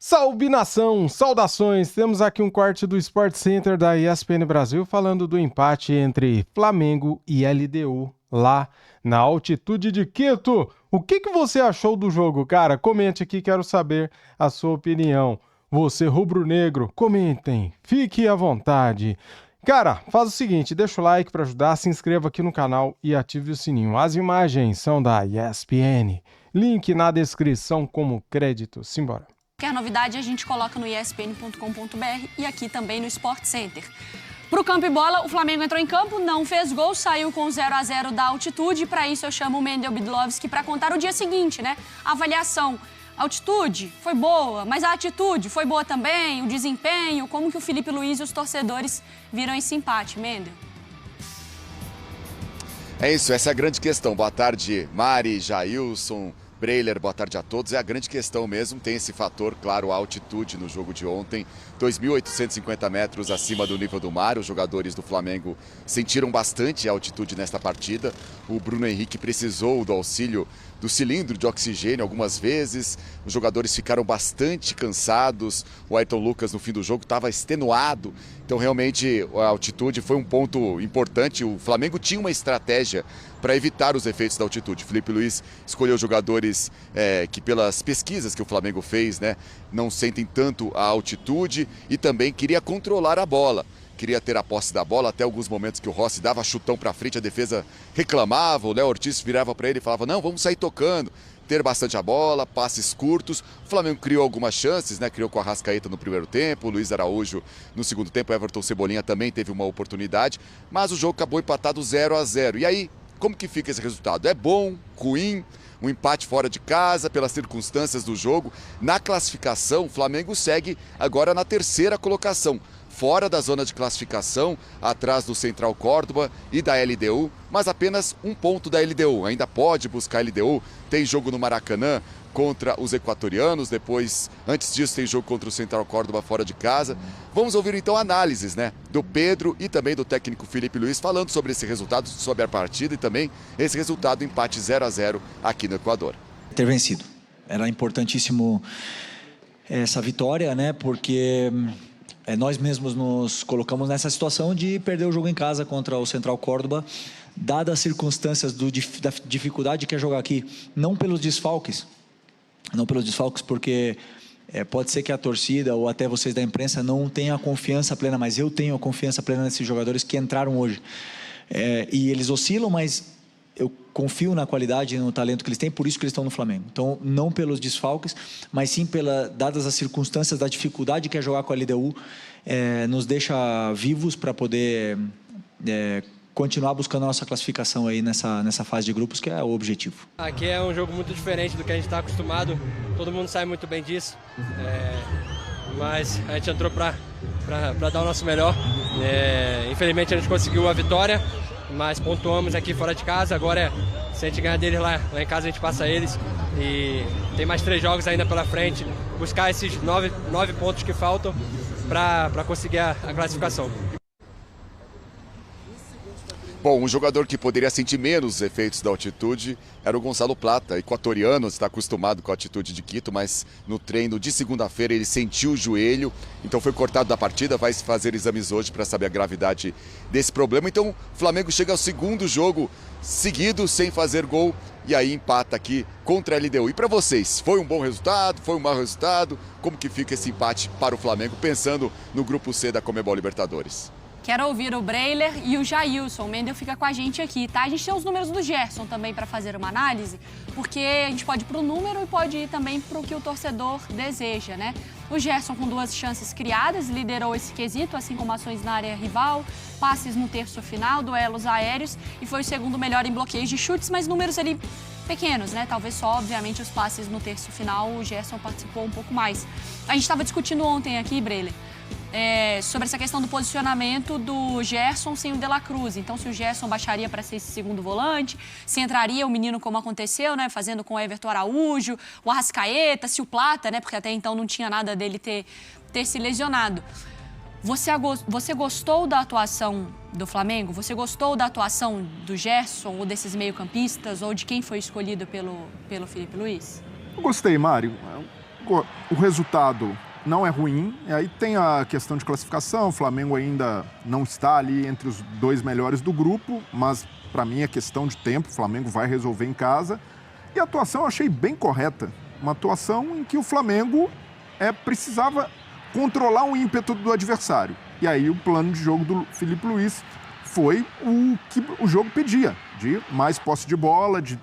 Salve nação, saudações! Temos aqui um corte do Sport Center da ESPN Brasil falando do empate entre Flamengo e LDU lá na altitude de Quito. O que você achou do jogo, cara? Comente aqui, quero saber a sua opinião. Você rubro-negro, comentem, fique à vontade. Cara, faz o seguinte, deixa o like para ajudar, se inscreva aqui no canal e ative o sininho. As imagens são da ESPN. Link na descrição como crédito. Simbora. Qualquer novidade a gente coloca no espn.com.br e aqui também no Sport Center. Pro campo e bola, o Flamengo entrou em campo, não fez gol, saiu com 0-0 da altitude. Para isso eu chamo o Mendel Bidlovski para contar o dia seguinte, né? A avaliação. A altitude foi boa, mas a atitude foi boa também, o desempenho, como que o Felipe Luiz e os torcedores viram esse empate, Mendel? É isso, essa é a grande questão. Boa tarde, Mari, Jailson, Breiler, boa tarde a todos. É a grande questão mesmo, tem esse fator, claro, a altitude no jogo de ontem. 2.850 metros acima do nível do mar. Os jogadores do Flamengo sentiram bastante a altitude nesta partida. O Bruno Henrique precisou do auxílio do cilindro de oxigênio algumas vezes. Os jogadores ficaram bastante cansados. O Ayrton Lucas no fim do jogo estava extenuado. Então realmente a altitude foi um ponto importante. O Flamengo tinha uma estratégia para evitar os efeitos da altitude. Felipe Luiz escolheu jogadores que pelas pesquisas que o Flamengo fez, né, não sentem tanto a altitude e também queria controlar a bola. Queria ter a posse da bola, até alguns momentos que o Rossi dava chutão para frente, a defesa reclamava, o Léo Ortiz virava para ele e falava, não, vamos sair tocando, ter bastante a bola, passes curtos. O Flamengo criou algumas chances, né? Criou com a Arrascaeta no primeiro tempo, o Luiz Araújo no segundo tempo, o Everton Cebolinha também teve uma oportunidade, mas o jogo acabou empatado 0-0. E aí, como que fica esse resultado? É bom, ruim? Um empate fora de casa, pelas circunstâncias do jogo. Na classificação, o Flamengo segue agora na terceira colocação, fora da zona de classificação, atrás do Central Córdoba e da LDU, mas apenas um ponto da LDU. Ainda pode buscar a LDU, tem jogo no Maracanã contra os equatorianos, depois, antes disso, tem jogo contra o Central Córdoba fora de casa. Vamos ouvir então análises, né, do Pedro e também do técnico Felipe Luiz, falando sobre esse resultado, sobre a partida e também esse resultado, empate 0-0 aqui no Equador. Ter vencido. Era importantíssimo essa vitória, né, porque nós mesmos nos colocamos nessa situação de perder o jogo em casa contra o Central Córdoba, dadas as circunstâncias da dificuldade que é jogar aqui, não pelos desfalques, porque pode ser que a torcida ou até vocês da imprensa não tenham a confiança plena, mas eu tenho a confiança plena nesses jogadores que entraram hoje. E eles oscilam, mas eu confio na qualidade e no talento que eles têm, por isso que eles estão no Flamengo. Então, não pelos desfalques, mas sim dadas as circunstâncias da dificuldade que é jogar com a LDU, nos deixa vivos para poder continuar buscando a nossa classificação aí nessa fase de grupos, que é o objetivo. Aqui é um jogo muito diferente do que a gente está acostumado, todo mundo sabe muito bem disso, mas a gente entrou para dar o nosso melhor. Infelizmente a gente conseguiu a vitória, mas pontuamos aqui fora de casa. Agora, se a gente ganhar deles lá em casa, a gente passa eles. E tem mais 3 jogos ainda pela frente. Buscar esses 9 pontos que faltam para conseguir a classificação. Bom, um jogador que poderia sentir menos os efeitos da altitude era o Gonçalo Plata, equatoriano, está acostumado com a altitude de Quito, mas no treino de segunda-feira ele sentiu o joelho, então foi cortado da partida, vai se fazer exames hoje para saber a gravidade desse problema. Então o Flamengo chega ao segundo jogo seguido sem fazer gol e aí empata aqui contra a LDU. E para vocês, foi um bom resultado, foi um mau resultado? Como que fica esse empate para o Flamengo, pensando no grupo C da Conmebol Libertadores? Quero ouvir o Breiler e o Jailson. O Mendel fica com a gente aqui, tá? A gente tem os números do Gerson também para fazer uma análise, porque a gente pode ir para o número e pode ir também para o que o torcedor deseja, né? O Gerson, com 2 chances criadas, liderou esse quesito, assim como ações na área rival, passes no terço final, duelos aéreos, e foi o segundo melhor em bloqueios de chutes, mas números ali pequenos, né? Talvez só, obviamente, os passes no terço final, o Gerson participou um pouco mais. A gente estava discutindo ontem aqui, Breiler, sobre essa questão do posicionamento do Gerson sem o De La Cruz. Então, se o Gerson baixaria para ser esse segundo volante, se entraria o menino como aconteceu, né, fazendo com o Everton Araújo, o Arrascaeta, se o Plata, né, porque até então não tinha nada dele ter se lesionado. Você gostou da atuação do Flamengo? Você gostou da atuação do Gerson ou desses meio-campistas ou de quem foi escolhido pelo Felipe Luiz? Eu gostei, Mário. o resultado não é ruim. E aí tem a questão de classificação. O Flamengo ainda não está ali entre os 2 melhores do grupo, mas para mim é questão de tempo. O Flamengo vai resolver em casa. E a atuação eu achei bem correta. Uma atuação em que o Flamengo precisava controlar o ímpeto do adversário. E aí o plano de jogo do Filipe Luís foi o que o jogo pedia, de mais posse de bola, de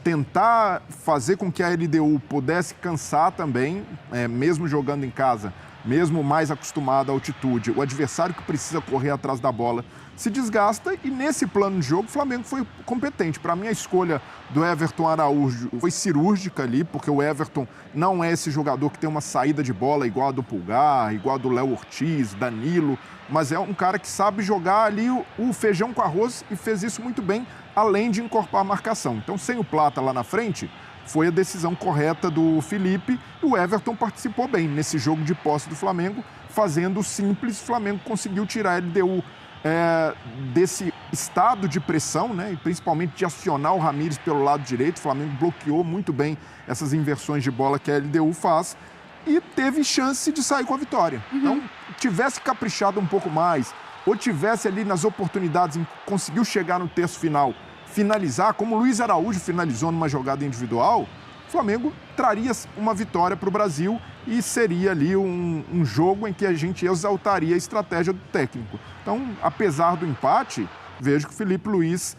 tentar fazer com que a LDU pudesse cansar também, mesmo jogando em casa, mesmo mais acostumado à altitude. O adversário que precisa correr atrás da bola se desgasta e nesse plano de jogo o Flamengo foi competente. Para mim a escolha do Everton Araújo foi cirúrgica ali, porque o Everton não é esse jogador que tem uma saída de bola igual a do Pulgar, igual a do Léo Ortiz, Danilo, mas é um cara que sabe jogar ali o feijão com arroz e fez isso muito bem, além de encorpar a marcação. Então sem o Plata lá na frente, foi a decisão correta do Felipe e o Everton participou bem nesse jogo de posse do Flamengo, fazendo o simples. O Flamengo conseguiu tirar a LDU desse estado de pressão, né? E principalmente de acionar o Ramires pelo lado direito. O Flamengo bloqueou muito bem essas inversões de bola que a LDU faz e teve chance de sair com a vitória. Então, tivesse caprichado um pouco mais, ou tivesse ali nas oportunidades, conseguiu chegar no terço final, finalizar, como o Luiz Araújo finalizou numa jogada individual, o Flamengo traria uma vitória para o Brasil e seria ali um jogo em que a gente exaltaria a estratégia do técnico. Então, apesar do empate, vejo que o Filipe Luís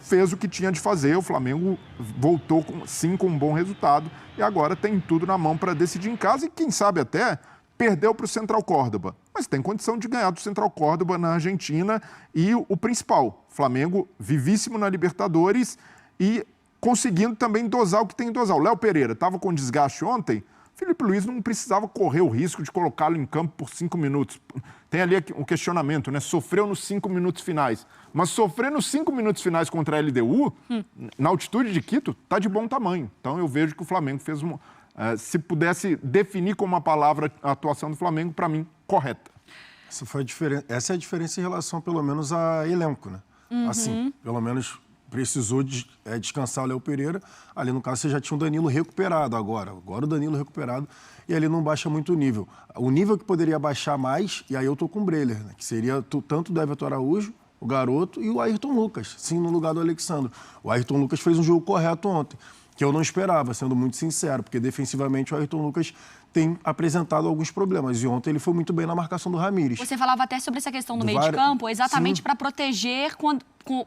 fez o que tinha de fazer. O Flamengo voltou, sim, com um bom resultado e agora tem tudo na mão para decidir em casa e, quem sabe, até perdeu para o Central Córdoba. Mas tem condição de ganhar do Central Córdoba na Argentina e o principal, Flamengo vivíssimo na Libertadores e conseguindo também dosar o que tem que dosar. O Léo Pereira estava com desgaste ontem, Filipe Luís não precisava correr o risco de colocá-lo em campo por 5 minutos. Tem ali um questionamento, né? Sofreu nos 5 minutos finais. Mas sofrer nos 5 minutos finais contra a LDU, na altitude de Quito, está de bom tamanho. Então eu vejo que o Flamengo fez se pudesse definir com uma palavra a atuação do Flamengo, para mim, correta. Essa é a diferença em relação, pelo menos, a elenco, né? Assim, pelo menos precisou descansar o Léo Pereira. Ali, no caso, você já tinha o Danilo recuperado agora. Agora o Danilo recuperado e ali não baixa muito o nível. O nível que poderia baixar mais, e aí eu tô com o Breler, né? Que seria tanto do Everton Araújo, o garoto, e o Ayrton Lucas, sim, no lugar do Alexandre. O Ayrton Lucas fez um jogo correto ontem, que eu não esperava, sendo muito sincero, porque defensivamente o Ayrton Lucas tem apresentado alguns problemas. E ontem ele foi muito bem na marcação do Ramires. Você falava até sobre essa questão do meio de campo, exatamente para proteger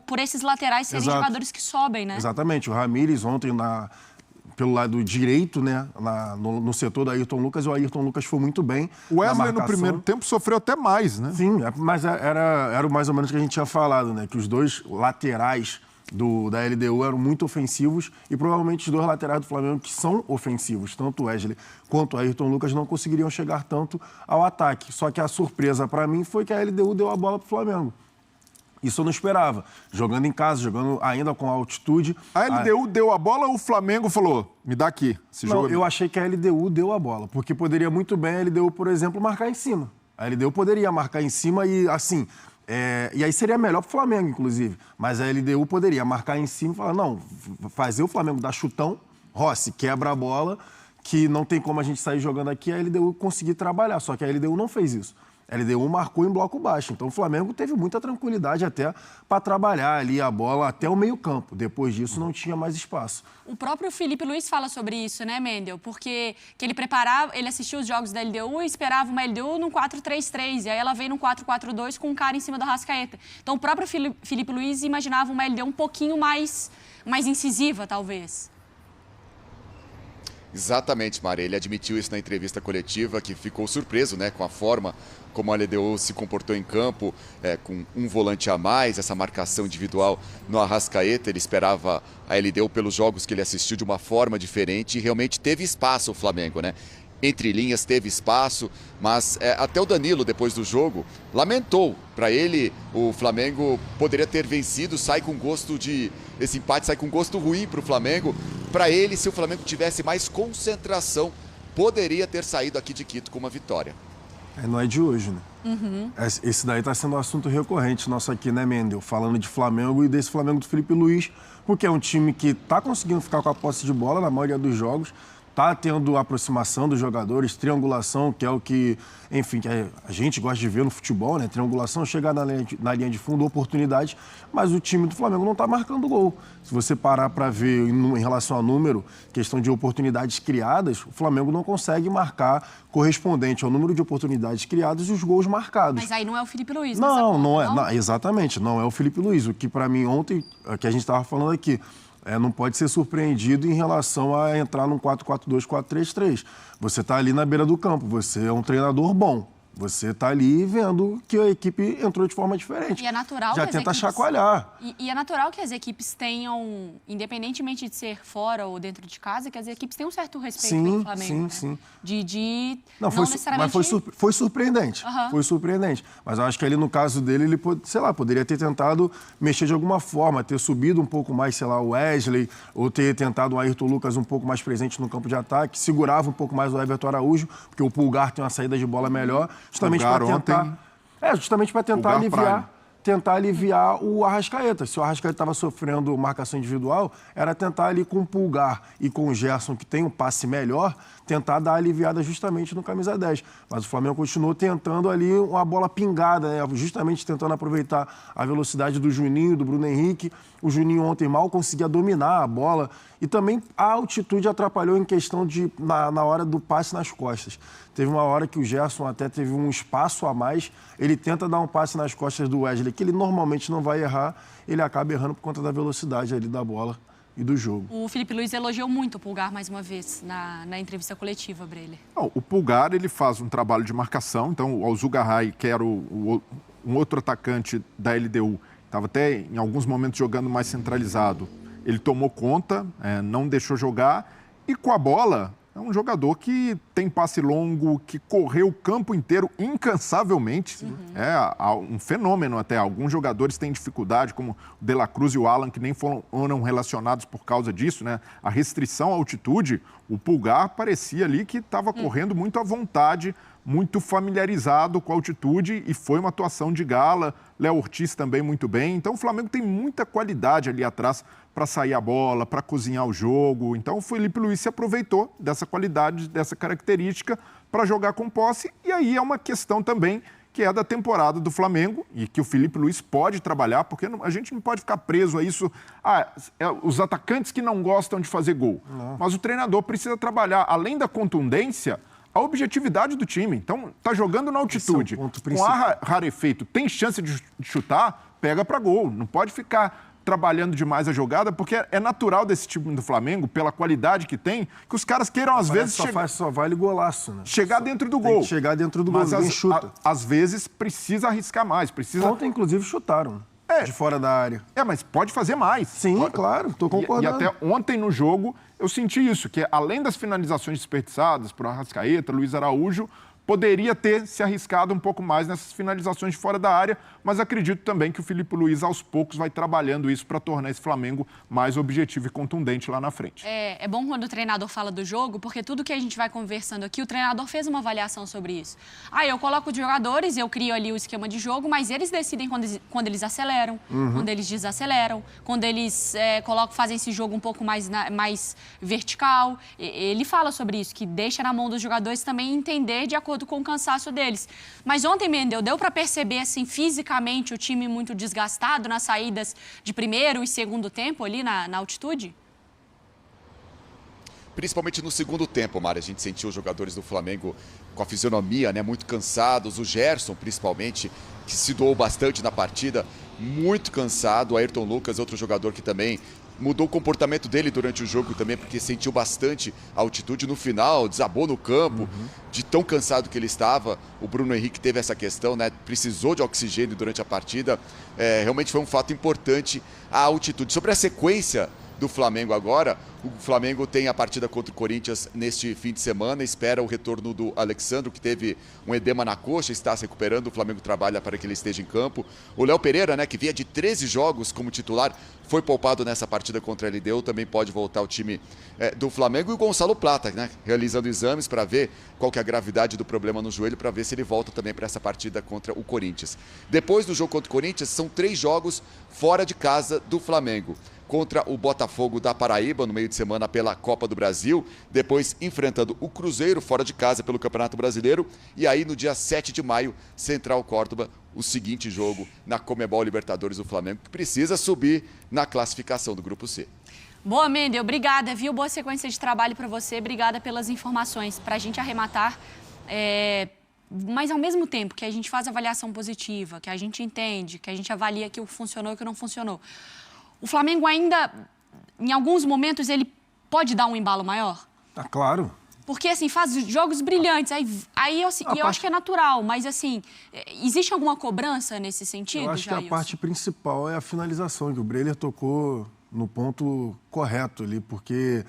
por esses laterais serem jogadores que sobem, né? Exatamente. O Ramires ontem, pelo lado direito, né, no setor do Ayrton Lucas, o Ayrton Lucas foi muito bem. O Wesley, no primeiro tempo, sofreu até mais, né? Sim, mas era mais ou menos o que a gente tinha falado, né? Que os dois laterais da LDU eram muito ofensivos e provavelmente os dois laterais do Flamengo que são ofensivos, tanto o Wesley quanto o Ayrton Lucas, não conseguiriam chegar tanto ao ataque. Só que a surpresa para mim foi que a LDU deu a bola para o Flamengo. Isso eu não esperava. Jogando em casa, jogando ainda com altitude. A LDU deu a bola ou o Flamengo falou, me dá aqui esse jogo? Eu achei que a LDU deu a bola, porque poderia muito bem a LDU, por exemplo, marcar em cima. A LDU poderia marcar em cima e, assim... e aí seria melhor para o Flamengo, inclusive. Mas a LDU poderia marcar em cima e falar, não, fazer o Flamengo dar chutão, Rossi, quebra a bola, que não tem como a gente sair jogando aqui, a LDU conseguir trabalhar. Só que a LDU não fez isso. A LDU marcou em bloco baixo. Então o Flamengo teve muita tranquilidade até para trabalhar ali a bola até o meio-campo. Depois disso não tinha mais espaço. O próprio Filipe Luís fala sobre isso, né, Mendel? Porque que ele assistiu os jogos da LDU e esperava uma LDU num 4-3-3. E aí ela veio num 4-4-2 com um cara em cima do Arrascaeta. Então o próprio Filipe Luís imaginava uma LDU um pouquinho mais incisiva, talvez. Exatamente, Maria. Ele admitiu isso na entrevista coletiva, que ficou surpreso, né, com a forma como a LDU se comportou em campo, com um volante a mais, essa marcação individual no Arrascaeta. Ele esperava a LDU, pelos jogos que ele assistiu, de uma forma diferente e realmente teve espaço o Flamengo, né? Entre linhas teve espaço, mas até o Danilo, depois do jogo, lamentou. Para ele, o Flamengo poderia ter vencido, esse empate sai com gosto ruim para o Flamengo. Para ele, se o Flamengo tivesse mais concentração, poderia ter saído aqui de Quito com uma vitória. Não é de hoje, né? Esse daí está sendo um assunto recorrente nosso aqui, né, Mendel? Falando de Flamengo e desse Flamengo do Filipe Luís, porque é um time que está conseguindo ficar com a posse de bola na maioria dos jogos, Tá tendo aproximação dos jogadores, triangulação, que é o que, enfim, que a gente gosta de ver no futebol, né? Triangulação, chegar na linha de fundo, oportunidade, mas o time do Flamengo não está marcando gol. Se você parar para ver em relação a número, questão de oportunidades criadas, o Flamengo não consegue marcar correspondente ao número de oportunidades criadas e os gols marcados. Mas aí não é o Filipe Luís, não é. Não, exatamente, não é o Filipe Luís. O que para mim ontem, que a gente estava falando aqui, não pode ser surpreendido em relação a entrar num 4-4-2, 4-3-3. Você está ali na beira do campo, você é um treinador bom. Você está ali vendo que a equipe entrou de forma diferente. E é natural já que tenta as equipes... chacoalhar. E é natural que as equipes tenham, independentemente de ser fora ou dentro de casa, que as equipes tenham um certo respeito pelo Flamengo. Sim. Não necessariamente... Mas foi surpreendente. Foi surpreendente. Mas eu acho que ali no caso dele, ele, poderia ter tentado mexer de alguma forma, ter subido um pouco mais, o Wesley, ou ter tentado o Ayrton Lucas um pouco mais presente no campo de ataque, segurava um pouco mais o Everton Araújo, porque o Pulgar tem uma saída de bola melhor. Justamente para tentar aliviar o Arrascaeta. Se o Arrascaeta estava sofrendo marcação individual, era tentar ali com o Pulgar e com o Gerson, que tem um passe melhor, tentar dar aliviada justamente no camisa 10. Mas o Flamengo continuou tentando ali uma bola pingada, né? Justamente tentando aproveitar a velocidade do Juninho, do Bruno Henrique. O Juninho ontem mal conseguia dominar a bola e também a altitude atrapalhou em questão de na hora do passe nas costas. Teve uma hora que o Gerson até teve um espaço a mais, ele tenta dar um passe nas costas do Wesley, que ele normalmente não vai errar, ele acaba errando por conta da velocidade ali da bola e do jogo. O Filipe Luís elogiou muito o Pulgar mais uma vez na entrevista coletiva, Breler. Não, o Pulgar, ele faz um trabalho de marcação, então o Alzugaray, que era um outro atacante da LDU, estava até em alguns momentos jogando mais centralizado, ele tomou conta, não deixou jogar, e com a bola... É um jogador que tem passe longo, que correu o campo inteiro incansavelmente. É um fenômeno até. Alguns jogadores têm dificuldade, como o De La Cruz e o Alan, que nem foram relacionados por causa disso, né? A restrição à altitude, o Pulgar parecia ali que estava correndo muito à vontade, muito familiarizado com a altitude e foi uma atuação de gala. Léo Ortiz também muito bem. Então o Flamengo tem muita qualidade ali atrás para sair a bola, para cozinhar o jogo. Então o Filipe Luís se aproveitou dessa qualidade, dessa característica para jogar com posse. E aí é uma questão também que é da temporada do Flamengo e que o Filipe Luís pode trabalhar, porque a gente não pode ficar preso a isso. Os atacantes que não gostam de fazer gol. Não. Mas o treinador precisa trabalhar, além da contundência, a objetividade do time. Então, tá jogando na altitude, com ar rarefeito, tem chance de chutar, pega para gol. Não pode ficar trabalhando demais a jogada, porque é natural desse time do Flamengo, pela qualidade que tem, que os caras queiram, às vezes... Só vale golaço, né? Chegar dentro do gol. Chegar dentro do gol, ninguém chuta. Às vezes, precisa arriscar mais. Ontem, inclusive, chutaram. De fora da área. Mas pode fazer mais. Sim, claro, estou concordando. E até ontem no jogo eu senti isso, que além das finalizações desperdiçadas por Arrascaeta, Luiz Araújo, poderia ter se arriscado um pouco mais nessas finalizações de fora da área, mas acredito também que o Filipe Luís, aos poucos, vai trabalhando isso para tornar esse Flamengo mais objetivo e contundente lá na frente. É bom quando o treinador fala do jogo, porque tudo que a gente vai conversando aqui, o treinador fez uma avaliação sobre isso. Eu coloco os jogadores, eu crio ali o esquema de jogo, mas eles decidem quando eles aceleram, quando eles desaceleram, quando eles fazem esse jogo um pouco mais vertical. Ele fala sobre isso, que deixa na mão dos jogadores também entender de acordo com o cansaço deles. Mas ontem, Mendel, deu para perceber, assim, fisicamente o time muito desgastado nas saídas de primeiro e segundo tempo ali na altitude? Principalmente no segundo tempo, Mari, a gente sentiu os jogadores do Flamengo com a fisionomia, né, muito cansados. O Gerson, principalmente, que se doou bastante na partida, muito cansado. O Ayrton Lucas, outro jogador que também mudou o comportamento dele durante o jogo também, porque sentiu bastante a altitude no final, desabou no campo, de tão cansado que ele estava. O Bruno Henrique teve essa questão, né? Precisou de oxigênio durante a partida. Realmente foi um fato importante a altitude. Sobre a sequência do Flamengo agora, o Flamengo tem a partida contra o Corinthians neste fim de semana, espera o retorno do Alexandro, que teve um edema na coxa, está se recuperando, o Flamengo trabalha para que ele esteja em campo. O Léo Pereira, né, que vinha de 13 jogos como titular, foi poupado nessa partida contra a LDU, também pode voltar ao time do Flamengo. E o Gonçalo Plata, né, realizando exames para ver qual que é a gravidade do problema no joelho, para ver se ele volta também para essa partida contra o Corinthians. Depois do jogo contra o Corinthians, são 3 jogos fora de casa do Flamengo. contra o Botafogo da Paraíba no meio de semana pela Copa do Brasil, depois enfrentando o Cruzeiro fora de casa pelo Campeonato Brasileiro e aí no dia 7 de maio, Central Córdoba, o seguinte jogo na Conmebol Libertadores do Flamengo, que precisa subir na classificação do Grupo C. Boa, Mendel. Obrigada, viu? Boa sequência de trabalho para você. Obrigada pelas informações. Para a gente arrematar, mas ao mesmo tempo que a gente faz avaliação positiva, que a gente entende, que a gente avalia que o que funcionou e o que não funcionou, o Flamengo ainda, em alguns momentos, ele pode dar um embalo maior? Tá claro. Porque, assim, faz jogos brilhantes, aí eu acho que é natural, mas, assim, existe alguma cobrança nesse sentido, Eu acho Jailson? que a parte principal é a finalização, que o Breiler tocou no ponto correto ali, porque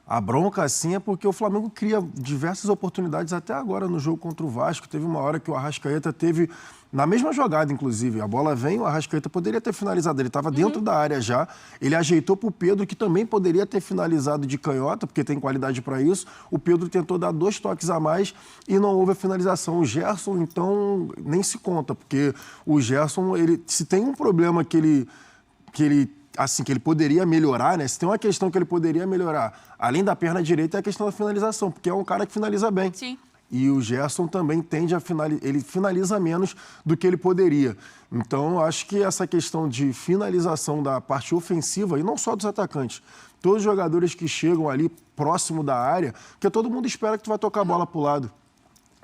a bronca, assim, é porque o Flamengo cria diversas oportunidades até agora no jogo contra o Vasco. Teve uma hora que o Arrascaeta teve, na mesma jogada, inclusive, a bola vem, o Arrascaeta poderia ter finalizado, ele estava dentro da área já, ele ajeitou para o Pedro, que também poderia ter finalizado de canhota, porque tem qualidade para isso, o Pedro tentou dar 2 toques a mais e não houve a finalização. O Gerson, então, nem se conta, porque o Gerson, se tem um problema que ele poderia melhorar, né? Se tem uma questão que ele poderia melhorar, além da perna direita, é a questão da finalização, porque é um cara que finaliza bem. Sim. E o Gerson também tende a ele finaliza menos do que ele poderia. Então, eu acho que essa questão de finalização da parte ofensiva, e não só dos atacantes, todos os jogadores que chegam ali próximo da área, porque todo mundo espera que tu vai tocar a bola para o lado.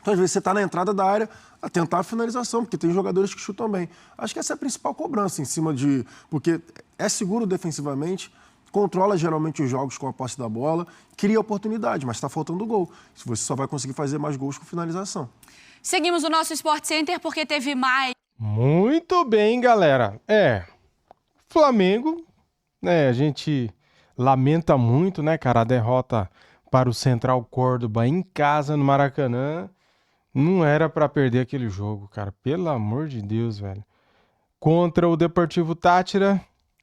Então, às vezes, você está na entrada da área a tentar a finalização, porque tem jogadores que chutam bem. Acho que essa é a principal cobrança em cima de... Porque é seguro defensivamente, controla geralmente os jogos com a posse da bola, cria oportunidade, mas está faltando gol. Você só vai conseguir fazer mais gols com finalização. Seguimos o nosso Sport Center porque teve mais... Muito bem, galera. Flamengo, né, a gente lamenta muito, né, cara, a derrota para o Central Córdoba em casa no Maracanã. Não era para perder aquele jogo, cara. Pelo amor de Deus, velho. Contra o Deportivo Táchira,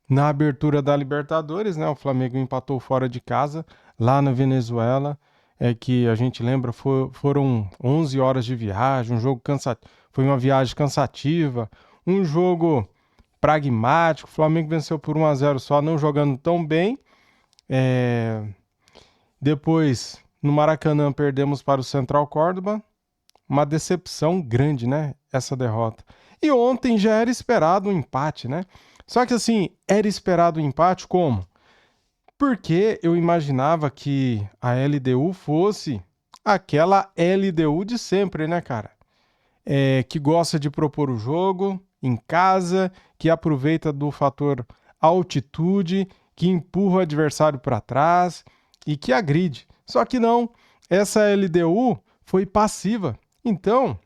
na abertura da Libertadores, né? O Flamengo empatou fora de casa, lá na Venezuela. É que a gente lembra, foram 11 horas de viagem, um jogo foi uma viagem cansativa, um jogo pragmático. O Flamengo venceu por 1-0 só, não jogando tão bem. Depois, no Maracanã, perdemos para o Central Córdoba. Uma decepção grande, né? Essa derrota. E ontem já era esperado um empate, né? Só que assim, era esperado um empate como? Porque eu imaginava que a LDU fosse aquela LDU de sempre, né, cara? Que gosta de propor o jogo em casa, que aproveita do fator altitude, que empurra o adversário para trás e que agride. Só que não, essa LDU foi passiva. Então,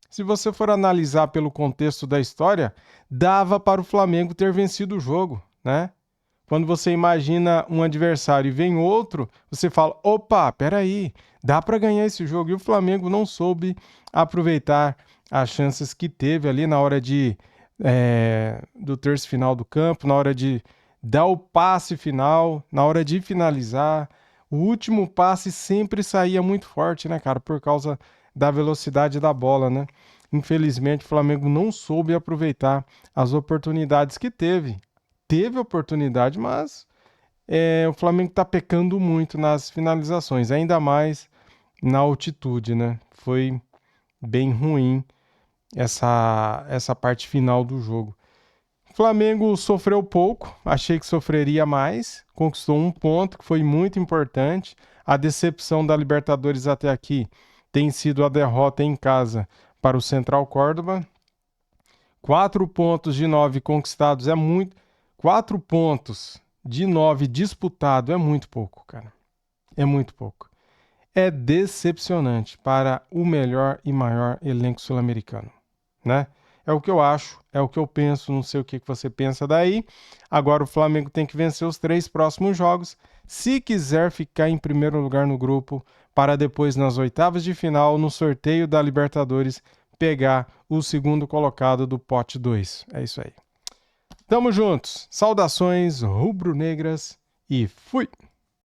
se você for analisar pelo contexto da história, dava para o Flamengo ter vencido o jogo, né? Quando você imagina um adversário e vem outro, você fala, opa, peraí, dá para ganhar esse jogo. E o Flamengo não soube aproveitar as chances que teve ali na hora do terço final do campo, na hora de dar o passe final, na hora de finalizar. O último passe sempre saía muito forte, né, cara, por causa da velocidade da bola, né? Infelizmente, o Flamengo não soube aproveitar as oportunidades que teve. Teve oportunidade, mas o Flamengo está pecando muito nas finalizações, ainda mais na altitude, né? Foi bem ruim essa parte final do jogo. O Flamengo sofreu pouco, achei que sofreria mais, conquistou um ponto que foi muito importante. A decepção da Libertadores até aqui tem sido a derrota em casa para o Central Córdoba. 4 pontos de 9 conquistados é muito. 4 pontos de 9 disputados é muito pouco, cara. É muito pouco. É decepcionante para o melhor e maior elenco sul-americano, né? É o que eu acho, é o que eu penso, não sei o que você pensa daí. Agora o Flamengo tem que vencer os 3 próximos jogos, se quiser ficar em primeiro lugar no grupo, para depois nas oitavas de final, no sorteio da Libertadores, pegar o segundo colocado do pote 2. É isso aí. Tamo juntos. Saudações rubro-negras e fui!